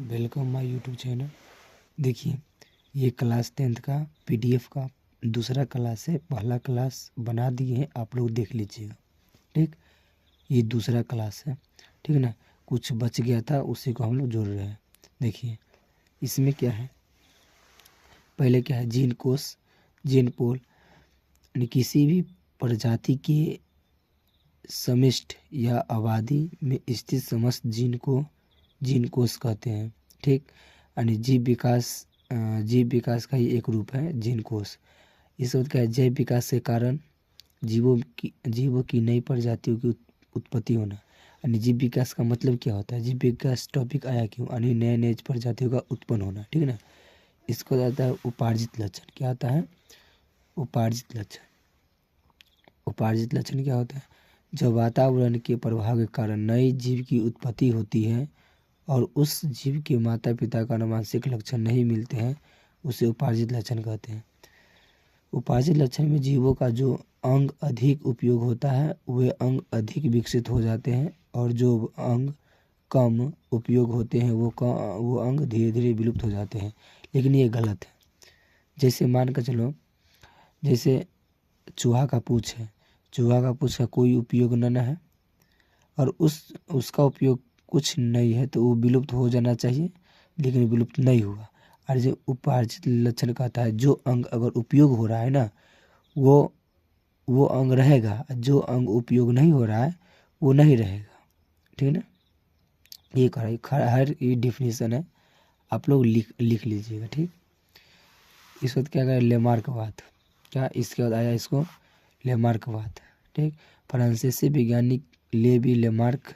Welcome my YouTube channel. देखिए, ये class 10th का पीडीएफ का दूसरा क्लास है। पहला क्लास बना दिए हैं, आप लोग देख लीजिएगा। ठीक, ये दूसरा क्लास है। ठीक है ना, कुछ बच गया था उसी को हम लोग जोड़ रहे हैं। देखिए इसमें क्या है, पहले क्या है, जीन कोश, जीन पोल, यानी किसी भी प्रजाति के समष्टि या आबादी में स्थित समस्त जीन को जीन कोश कहते हैं। ठीक, यानी जीव विकास का ही एक रूप है जीन कोश। इस वक्त क्या है, जैव विकास के कारण जीवों की नई प्रजातियों की उत्पत्ति होना। यानी जीव विकास का मतलब क्या होता है, जीव विकास टॉपिक आया क्यों, यानी नए नए प्रजातियों का उत्पन्न होना। ठीक है ना, इसको आता है उपार्जित लक्षण। क्या आता है, उपार्जित लक्षण। उपार्जित लक्षण क्या होता है, जब वातावरण के प्रभाव के कारण नए जीव की उत्पत्ति होती है और उस जीव के माता पिता का आनुवंशिक लक्षण नहीं मिलते हैं, उसे उपार्जित लक्षण कहते हैं। उपार्जित लक्षण में जीवों का जो अंग अधिक उपयोग होता है वे अंग अधिक विकसित हो जाते हैं और जो अंग कम उपयोग होते हैं वो अंग धीरे धीरे विलुप्त हो जाते हैं। लेकिन ये गलत है। जैसे मान कर चलो, जैसे चूहा का पूँछ है, चूहा का पूँछ का कोई उपयोग न है और उसका उपयोग कुछ नहीं है, तो वो विलुप्त हो जाना चाहिए, लेकिन विलुप्त नहीं हुआ। और जो उपार्जित लक्षण कहता है, जो अंग अगर उपयोग हो रहा है ना, वो अंग रहेगा, जो अंग उपयोग नहीं हो रहा है वो नहीं रहेगा। ठीक है ना, ये हर ये डिफिनीशन है, आप लोग लिख लीजिएगा। ठीक, इस वक्त क्या करें, लेमार्कवाद। क्या इसके बाद आया इसको लेमार्कवाद। ठीक, फ्रांसीसी वैज्ञानिक लेवी लेमार्क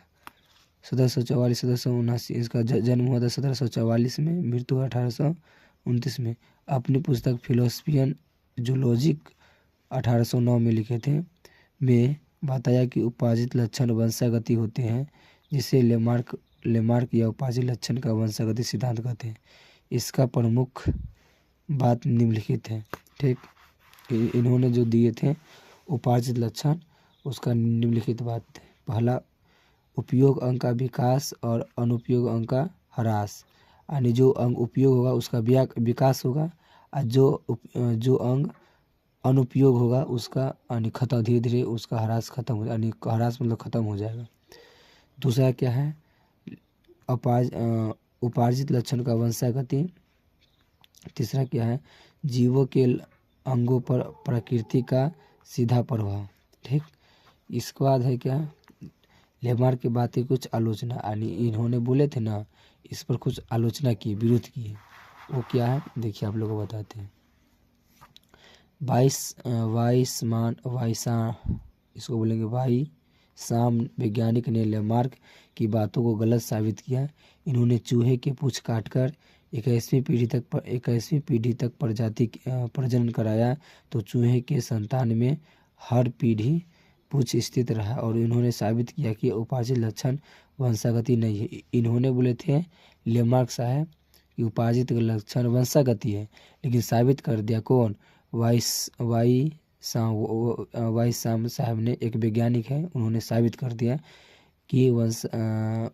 1744 1779, इसका जन्म हुआ था 1744 में, मृत्यु 1829 में। अपनी पुस्तक फिलोसफियन जूलॉजिक 1809 में लिखे थे, में बताया कि उपार्जित लक्षण वंशागति होते हैं, जिसे लेमार्क या उपार्जित लक्षण का वंशागति सिद्धांत कहते हैं। इसका प्रमुख बात निम्नलिखित है। ठीक, इन्होंने जो दिए थे उपार्जित लक्षण, उसका निम्नलिखित बात है। पहला, उपयोग अंग का विकास और अनुपयोग अंग का ह्रास। यानी जो अंग उपयोग होगा उसका विकास होगा और जो अंग अनुपयोग होगा उसका यानी खत्म, धीरे धीरे उसका ह्रास खत्म हो, यानी ह्रास मतलब खत्म हो जाएगा। दूसरा क्या है, उपार्जित लक्षण का वंशागति। तीसरा क्या है, जीवों के अंगों पर प्रकृति का सीधा प्रभाव। ठीक, इसके बाद है क्या, लेमार्क की बातें कुछ आलोचना, यानी इन्होंने बोले थे ना, इस पर कुछ आलोचना की, विरोध की। वो क्या है, देखिए आप लोगों को बताते हैं। इसको बोलेंगे भाई साम वैज्ञानिक ने लेमार्क की बातों को गलत साबित किया। इन्होंने चूहे के पूँछ काटकर 21वीं पीढ़ी तक प्रजनन कराया, तो चूहे के संतान में हर पीढ़ी पूँछ स्थित रहा और इन्होंने साबित किया कि उपार्जित लक्षण वंशागति नहीं है। इन्होंने बोले थे लेमार्क साहब कि उपार्जित लक्षण वंशागति है, लेकिन साबित कर दिया कौन, वाई साम साहब ने, एक वैज्ञानिक है, उन्होंने साबित कर दिया कि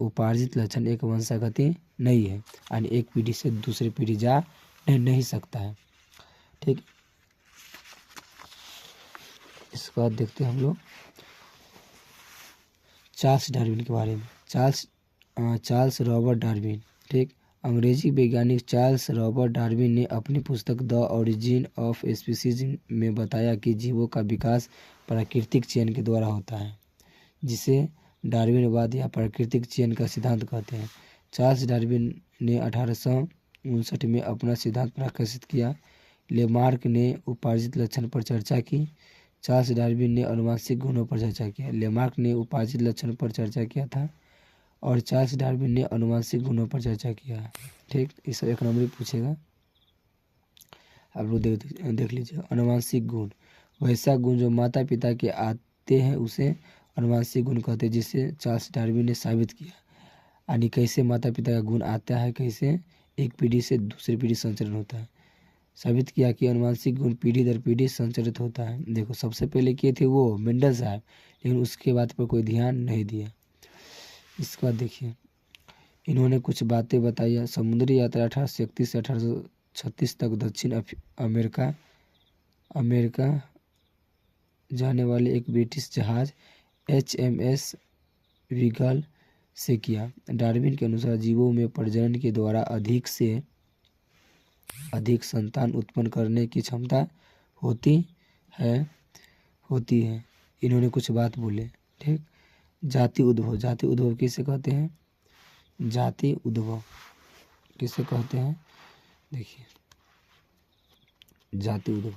उपार्जित लक्षण एक वंशागति नहीं है, यानी एक पीढ़ी से दूसरी पीढ़ी जा नहीं सकता है। ठीक, इसके बाद देखते हैं हम लोग चार्ल्स डार्विन के बारे में। Charles Robert Darwin. ठीक, अंग्रेजी वैज्ञानिक चार्ल्स रॉबर्ट डार्विन ने अपनी पुस्तक द ओरिजिन ऑफ स्पीसीज में बताया कि जीवों का विकास प्राकृतिक चयन के द्वारा होता है, जिसे डार्विनवाद या प्राकृतिक चयन का सिद्धांत कहते हैं। चार्ल्स डार्विन ने 1859 में अपना सिद्धांत प्रकाशित किया। लेमार्क ने उपार्जित लक्षण पर चर्चा की। चार्ल्स डार्विन ने आनुवंशिक गुणों पर चर्चा किया। लेमार्क ने उपार्जित लक्षण पर चर्चा किया था और चार्ल्स डार्विन ने आनुवंशिक गुणों पर चर्चा किया। ठीक, इस एक नंबर पूछेगा, आप लोग देख लीजिए। आनुवंशिक गुण, वैसा गुण जो माता पिता के आते हैं उसे आनुवंशिक गुण कहते हैं, जिसे चार्ल्स डार्विन ने साबित किया। यानी कैसे माता पिता का गुण आता है, कैसे एक पीढ़ी से दूसरी पीढ़ी संचरण होता है। साबित किया कि आनुवंशिक गुण पीढ़ी दर पीढ़ी संचरित होता है। देखो, सबसे पहले किए थे वो मेंडल साहब, लेकिन उसके बाद पर कोई ध्यान नहीं दिया। इसके बाद देखिए, इन्होंने कुछ बातें बताई। समुद्री यात्रा 1831 से 1836 तक दक्षिण अमेरिका अमेरिका जाने वाले एक ब्रिटिश जहाज HMS विगल से किया। डार्विन के अनुसार जीवों में प्रजनन के द्वारा अधिक से अधिक संतान उत्पन्न करने की क्षमता होती है इन्होंने कुछ बात बोले। ठीक। जाति उद्भव किसे कहते हैं? जाति उद्भव किसे कहते हैं? देखिए, जाति उद्भव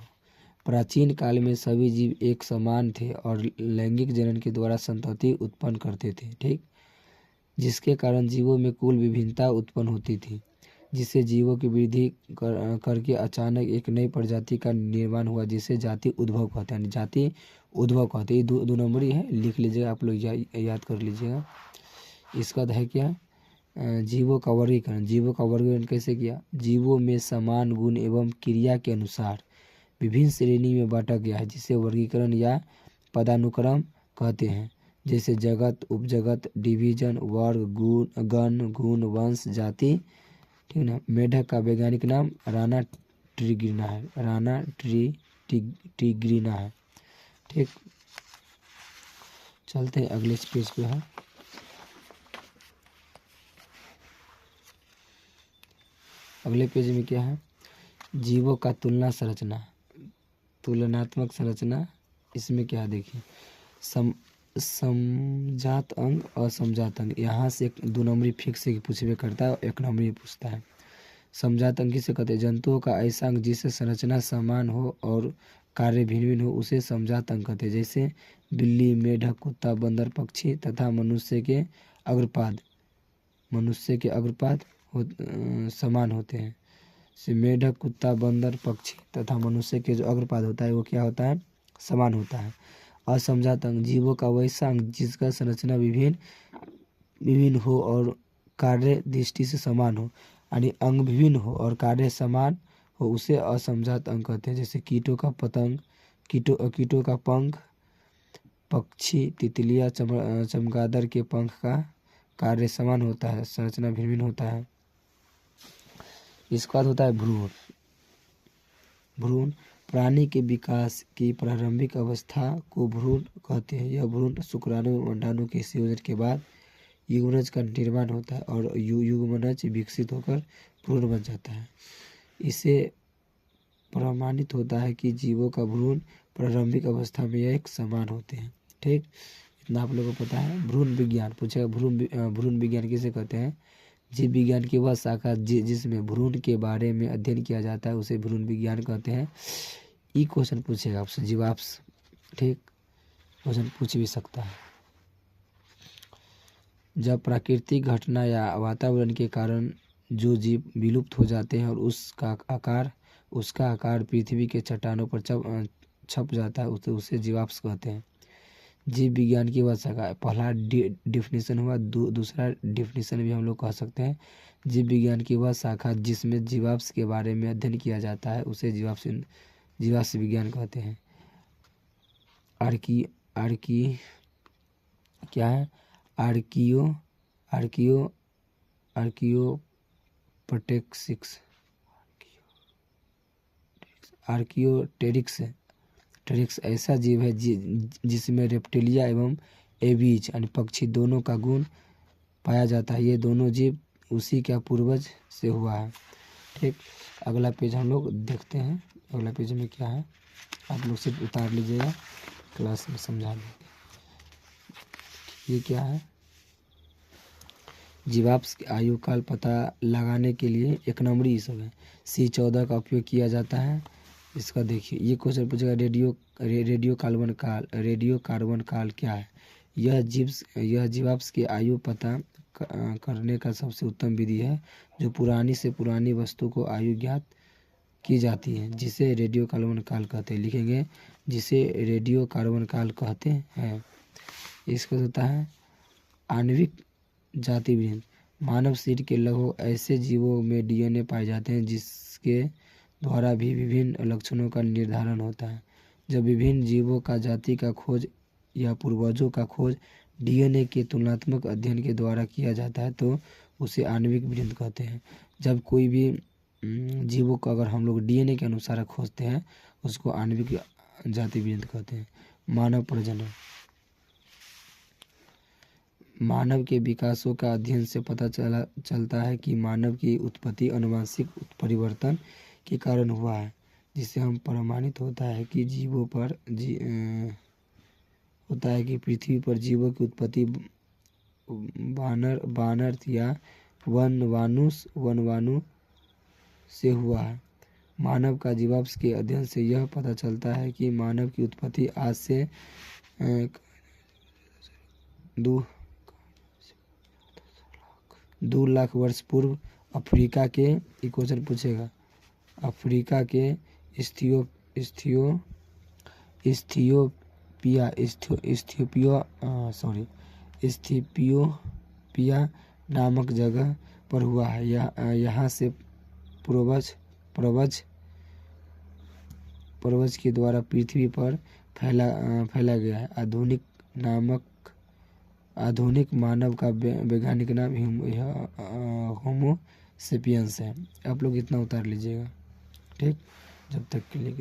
प्राचीन काल में सभी जीव एक समान थे और लैंगिक जनन के द्वारा संतति उत्पन्न करते थे। ठीक। जिसके कारण जीवों में कुल विभिन्नता उत्पन्न होती थी, जिससे जीवों की वृद्धि करके अचानक एक नई प्रजाति का निर्माण हुआ, जिसे जाति उद्भव कहते हैं। जाति उद्भव कहते हैं। ये दो नंबर ही है, लिख लीजिएगा, आप लोग याद कर लीजिएगा। इसका है क्या? जीवों का वर्गीकरण कैसे किया? जीवों में समान गुण एवं क्रिया के अनुसार विभिन्न श्रेणी में बांटा गया है, जिसे वर्गीकरण या पदानुक्रम कहते हैं। जैसे जगत, उपजगत, डिवीजन, वर्ग, गण, गुण, वंश, जाति। ठीक ना। मेढक का वैज्ञानिक नाम राना ट्रिग्रिना है। ठीक। चलते हैं अगले पेज पे है। अगले पेज में क्या है? जीवों का तुलनात्मक संरचना। इसमें क्या देखिए, समजात अंग, असमजात अंग। यहाँ से 2 नंबरी फिक्स से पूछबे करता है, 1 नंबरी पूछता है। समजात अंग किसे कहते हैं? जंतुओं का ऐसा अंग जिससे संरचना समान हो और कार्य भिन्न भिन्न हो, उसे समजात अंग कहते हैं। जैसे बिल्ली, मेढक, कुत्ता, बंदर, पक्षी तथा मनुष्य के अग्रपाद समान होते हैं। मेढक, कुत्ता, बंदर, पक्षी तथा मनुष्य के जो अग्रपाद होता है वो क्या होता है? समान होता है। असमजात अंग जीवों का वैसा अंग जिसका संरचना विभिन्न हो और कार्य दृष्टि से समान हो, यानी अंग विभिन्न हो और कार्य समान हो, उसे असमजात अंग कहते हैं। जैसे कीटों का पंख, पक्षी, तितलियां, चमगादड़ के पंख का कार्य समान होता है, संरचना भिन्न होता है। इसके बाद होता है भ्रूण। प्राणी के विकास की प्रारंभिक अवस्था को भ्रूण कहते हैं। यह भ्रूण शुक्राणु व अंडाणु के संयोजन के बाद युग्मनज का निर्माण होता है और युग्मनज विकसित होकर भ्रूण बन जाता है। इसे प्रमाणित होता है कि जीवों का भ्रूण प्रारंभिक अवस्था में एक समान होते हैं। ठीक। इतना आप लोगों को पता है। भ्रूण विज्ञान पूछेगा। भ्रूण विज्ञान किसे कहते हैं? जीव विज्ञान की वह शाखा जिसमें भ्रूण के बारे में अध्ययन किया जाता है, उसे भ्रूण विज्ञान कहते हैं। ये क्वेश्चन पूछेगा आपसे जीवाश्म। ठीक। क्वेश्चन पूछ भी सकता है। जब प्राकृतिक घटना या वातावरण के कारण जो जीव विलुप्त हो जाते हैं और उसका आकार पृथ्वी के चट्टानों पर छप जाता है, उसे जीवाश्म कहते हैं। जीव विज्ञान की वह शाखा, पहला डिफिनीशन हुआ। दूसरा डिफिनीशन भी हम लोग कह सकते हैं। जीव विज्ञान की वह शाखा जिसमें जीवाश्म के बारे में अध्ययन किया जाता है, उसे जीवाश्म विज्ञान कहते हैं। क्या है? आर्कियोटेरिक्स ऐसा जीव है जिसमें रेप्टिलिया एवं एबीज यानी पक्षी दोनों का गुण पाया जाता है। ये दोनों जीव उसी का पूर्वज से हुआ है। ठीक। अगला पेज हम लोग देखते हैं। अगला पेज में क्या है, आप लोग सिर्फ उतार लीजिएगा, क्लास में समझा देंगे। ये क्या है? जीवाश्म की आयु काल पता लगाने के लिए 1 नंबरी सब है। C14 का उपयोग किया जाता है। इसका देखिए, ये क्वेश्चन पूछेगा रेडियो कार्बन काल क्या है? यह जीवाश्म की आयु पता करने का सबसे उत्तम विधि है, जो पुरानी से पुरानी वस्तु को आयु ज्ञात की जाती है, जिसे रेडियो कार्बन काल कहते हैं। लिखेंगे, जिसे रेडियो कार्बन काल कहते हैं। इसका होता है आणविक जाति वृहन। मानव शरीर के लगभग ऐसे जीवों में DNA पाए जाते हैं जिसके द्वारा भी विभिन्न लक्षणों का निर्धारण होता है। जब विभिन्न जीवों का जाति का खोज या पूर्वजों का खोज DNA के तुलनात्मक अध्ययन के द्वारा किया जाता है, तो उसे आणविक वृंत कहते हैं। जब कोई भी जीवों को अगर हम लोग डीएनए के अनुसार खोजते हैं उसको आणविक जाति वृंत कहते हैं। मानव प्रजनन, मानव के विकासों का अध्ययन से पता चलता है कि मानव की उत्पत्ति आनुवंशिक परिवर्तन के कारण हुआ है, जिससे हम प्रमाणित होता है कि पृथ्वी पर जीवों की उत्पत्ति बानर या वनवानु से हुआ है। मानव का जीवाश्म के अध्ययन से यह पता चलता है कि मानव की उत्पत्ति आज से 2 लाख वर्ष पूर्व अफ्रीका के क्वेश्चन पूछेगा, अफ्रीका के इथियोपिया नामक जगह पर हुआ है। यहाँ से पूर्वज के द्वारा पृथ्वी पर फैला गया है। आधुनिक मानव का वैज्ञानिक नाम होमो सेपियंस है। आप लोग इतना उतार लीजिएगा, ठीक। जब तक के लिए